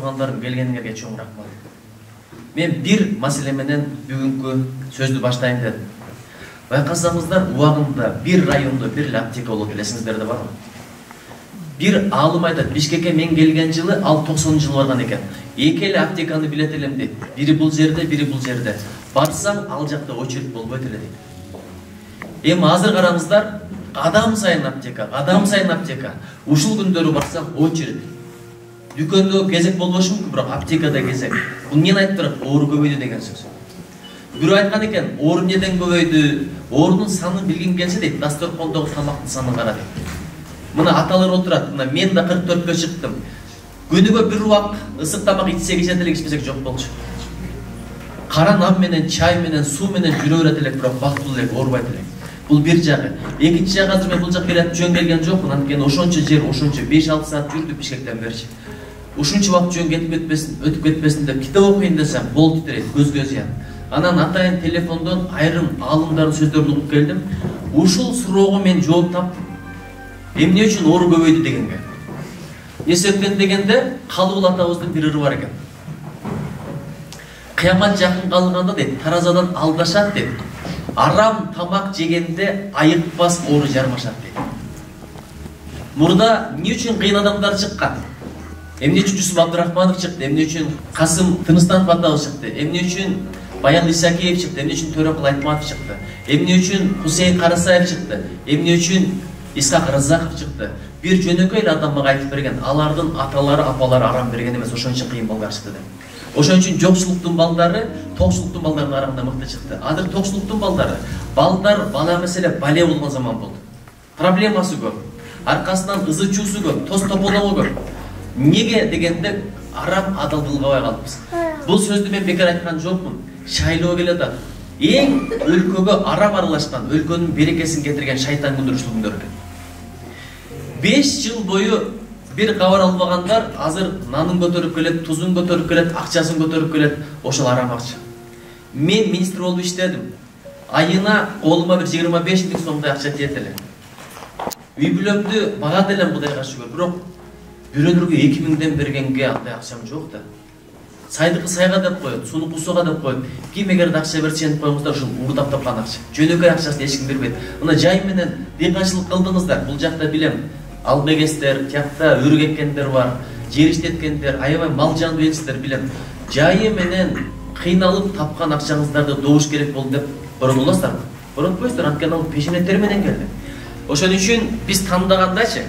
туугандарым, келгениңерге чоң рахмат. Мен бир маселе менен бүгүнкү сөздү баштайын дедим. Байкасаңыздар, убагында бир райондо бир эле аптека болот, билесиңиздер да барбы? Бир алым айтат, Бишкекке мен келген жылы ал 90-жылы барган экен. Эки эле аптеканы билет элем дейт. Бири бул жерде, бири бул жерде. Барсаң, ал жакта очередь болбойт эле дейт. Эми азыр караңыздар, адам сайын аптека. Ушул күндөрү барсаң очередь. Дүкөндө кезек болбошу мүмкүн, бирок аптекада кезек. Бул эмнени айтып турат? Оору көбөйдү деген сөз. Бирөө айткан экен, оору эмнеден көбөйдү? Оорунун санын билгиң келсе дейт, дасторкондогу тамактын санын кара дейт. Мына аталар отурат, мына мен да 44-кө чыктым. Күнүгө бир убак ысык тамак ичсек ичет элек, ичпесек жок болчу. Кара нан менен, чай менен, суу менен жүрө берет элек, бирок бактылуу элек, оорубайт элек. Бул бир жагы. Экинчи жагы, азыр мен бул жакка келет жөн келген жокмун, анткени ошончо жер, ошончо 5-6 саат жүрдүк Бишкектен берчи. Ушунча убакыт жөн өтүп кетпесин деп китеп окуйн десем, бол титирейт, көзгө зыян. Анан атайын телефондон айрым аалымдардын сөздөрүн угуп келдим. Ушул суроого мен жооп таптым. Эмне үчүн оору көбөйдү дегенге. Не себептен дегенде, Калыбул атабыздын бир ыры бар экен. Кыямат жакын калганда дейт, таразадан алдашат дейт. Арам тамак жегенде айыкпас оору жармашат дейт. Мурда эмне үчүн кыйын адамдар чыккан? Эмне үчүн Жусуп Абдурахманов чыкты? Эмне үчүн Касым Тыныстанов атабыз чыкты? Эмне үчүн Баян Исакиев чыкты? Эмне үчүн Төрөкул Айтматов чыкты? Эмне үчүн Хусейн Карасаев чыкты? Эмне үчүн Исхак Разаков чыкты? Бир жөнөкөй адам мага айтып берген, алардын аталары, апалары арам берген эмес, ошон үчүн кыйын балдар чыкты деп. Ошон үчүн жокчулуктун балдары, токчулуктун балдарынын арасында мыкты чыкты. Азыр токчулуктун балдары, балдар бала маселе бале болгон заман болду. Проблемасы көп. Аркасынан ызы чуусу көп, тоз тополоңу көп. Неге дегенде арам адалдылгабай калыппыз. Бул сөздү мен бекер айткан жокмун. Шайлоо келет атат. Эң өлкөгө арам аралашкан, өлкөнүн берекесин кетирген шайтан күндөр ушул күндөр экен. 5 жыл бою бир кабар албагандар азыр нанын көтөрүп келет, тузун көтөрүп келет, акчасын көтөрүп келет, ошол арам акча. Мен министр болуп иштедим. Айына колума бир 25 000 сомдой акча тиет эле. Үй бүлөмдү багат элем Кудайга шүгүр, бирок бирөөлөргө 2000ден бергенге андай акчам жок да. Сайдыкы сайга деп коет, сунуку суга деп коет. Ким эгерде акча берсе ентип коюңуздар, ушул уурдап тапкан акча. Жөнөкөй акчасын эч ким бербейт. Мына жай менен дыйканчылык кылдыңыздар. Бул жакта билем, албегестер, тиякта өрүк эккендер бар, жер иштеткендер, аябай мал жанды белсиздер, билем. Жайы менен кыйналып тапкан акчаңыздарды добуш керек болду деп боротуласыздарбы? Боротпойсуздар, анткени ал пешенеттер менен келди. Ошон үчүн биз тандагандачы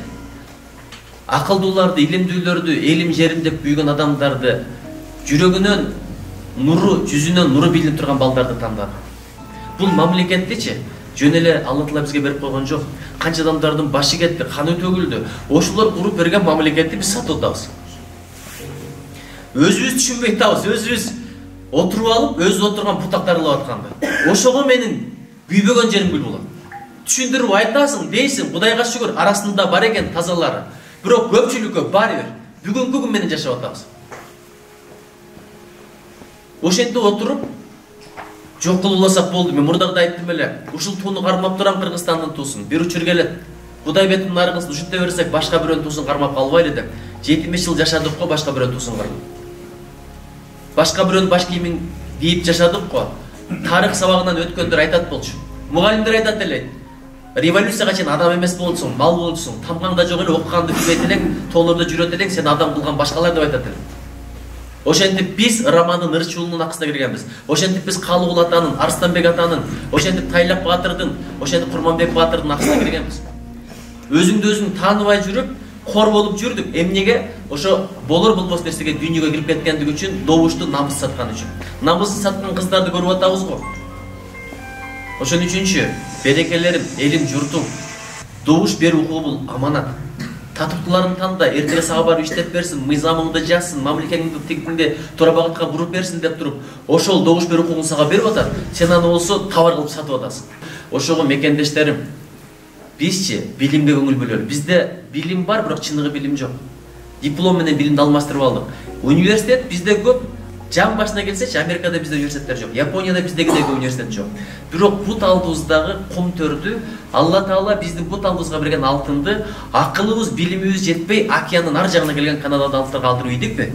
акылдууларды, илимдүүлөрдү, элим жерим деп күйгөн адамдарды, жүрөгүнөн нуру, жүзүнөн нуру билинип турган балдарды тандадык. Бул мамлекеттичи жөн эле Алла Таала бизге берип койгон жок. Канча адамдардын башы кетти, каны төгүлдү. Ошолор куруп берген мамлекетти биз сатып атабыз. Өзүбүз түшүнбөй атабыз, өзүбүз отуруп алып, өзү отурган бутактарды алып атканды. Ошого менин күйбөгөн жерим гүл болот. Түшүндүрүп айтасың, дейсиң, Кудайга шүгүр, арасында бар экен тазалары. Бирок көпчүлүккө баары бир бүгүнкү күн менен жашап атабыз. Ошентип отуруп жок кылууласак болду. Мен мурда да айттым эле. Ушул тууну кармап турам, Кыргызстандын туусун. Бир учур келет. Кудай бетин нарыгын ушинте берсек, башка бирөөнүн туусун кармап калбайлы деп. 75 жыл жашадык го, башка бирөөнүн туусун кармап. Башка бирөөнүн баш кийимин кийип жашадык го. Тарых сабагынан өткөндөр айтат болчу. Мугалимдер айтат эле. Революцияга чейин адам эмес болчусуң, мал болчусуң. Тамгаңда жок эле, окуганды билбейт элең, тоолордо жүрөт элең, сен адам кылган башкалар деп айтат эле. Ошентип биз Романдын ырчуулунун акысына киргенбиз. Ошентип биз Калыгул атанын, Арстанбек атанын, ошентип Тайлак Баатырдын, ошентип Курманбек Баатырдын акысына киргенбиз. Өзүңдү өзүң тааныбай жүрүп, кор болуп жүрдүк. Эмнеге? Ошо болор болбос нерсеге дүйнөгө кирип кеткендиги үчүн, добушту намыс саткан үчүн. Намысын саткан кыздарды көрүп атабыз го. Ошон үчүнчү, берекелерим, элим, журтум, добуш берүү укугу бул аманат. Татыктууларын танда, эртеге сага барып иштеп берсин, мыйзамыңды жазсын, мамлекетиңди тигинде туура багытка буруп берсин деп туруп, ошол добуш берүү укугун сага берип атат. Сен аны болсо товар кылып сатып атасың. Ошого мекендештерим, бизчи билимге көңүл бөлөлү. Бизде билим бар, бирок чыныгы билим жок. Диплом менен билимди алмаштырып алдык. Университет бизде көп. Жан башына келсечи, Америкада бизде университеттер жок. Японияда биздегидей университет жок. Бирок бут алдыбыздагы кум төрдү Алла Таала биздин бут алдыбызга берген алтынды акылыбыз, билимибиз жетпей, океандын ар жагына келген Канадада алтын калтырып ийдикпи?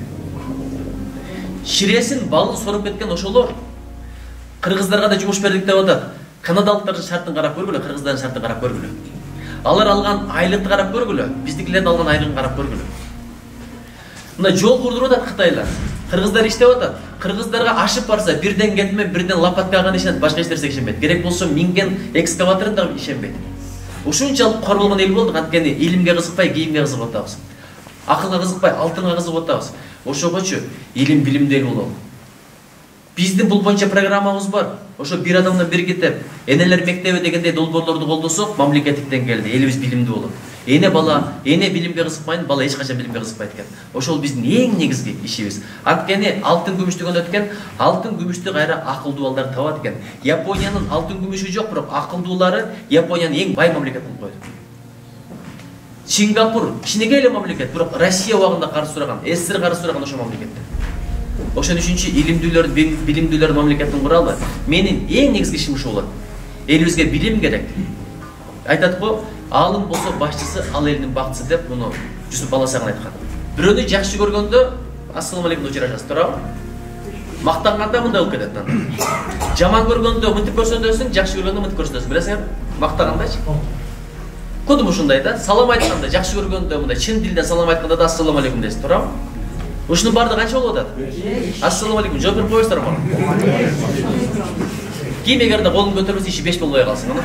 ширесин балын соруп кеткен ошолор. Кыргыздарга да жумуш бердик деп атат. Канадалыктардын шартын карап көргүлө, кыргыздардын шартын карап көргүлө. Алар алган айлыкты карап көргүлө, биздикилердин алган айлыгын карап көргүлө. Мына жол курдуруп атат Кытайлар. Кыргыздар иштеп атат. Кыргыздарга ашып барса, бирден кетме, бирден лопаткага ишенет, башка эч нерсеге ишенбейт. Керек болсо минген экскаваторун да ишенбейт. Ушунчалык кор болгон эл болдук, анткени илимге кызыкпай, кийимге кызыгып атабыз. Акылга кызыкпай, алтынга кызыгып атабыз. Ошогочу илим билимдүү эл бололу. Биздин бул боюнча программабыз бар. Ошо бир адамдан бир китеп, энелер мектеби дегендей долбоорлорду колдосок, мамлекеттик деңгээлде элибиз билимдүү болот. Эне бала, эне билимге кызыкпайын, бала эч качан билимге кызыкпайт экен. Ошол биздин эң негизги ишибиз. Анткени алтын күмүштүгөн өткөн, алтын күмүштү кайра акылдуу балдар табат экен. Япониянын алтын күмүшү жок, бирок акылдуулары Япониянын эң бай мамлекети кылып койду. Сингапур кичинекей эле мамлекет, бирок Россия убагында каршы сураган, СССР каршы сураган ошол мамлекетте. Ошон үчүнчү илимдүүлөр, билимдүүлөр мамлекетин куралы. Менин эң негизги ишим ушул болот. Элибизге билим керек. Айтат го, алым болсо башчысы ал элдин бактысы деп муну Жүсүп Баласаган айткан. Бирөөнү жакшы көргөндө ассаламу алейкум деп жарашасыз, туурабы? Мактанганда мындай болуп кетет анан. Жаман көргөндө мынтип көрсөтөсүң, жакшы көргөндө мынтип көрсөтөсүң. Билесиңби? Мактагандачы? Кудум ушундай да, салам айтканда, жакшы көргөндө мындай чын дилден салам айтканда да ассаламу алейкум дейсиз, туурабы? Ушунун баардыгы канча болуп атат? Ассаламу алейкум, жооп берип коесуздар мага. Ким эгерде колун көтөрбөсө иши 5 болбой калсын, ана.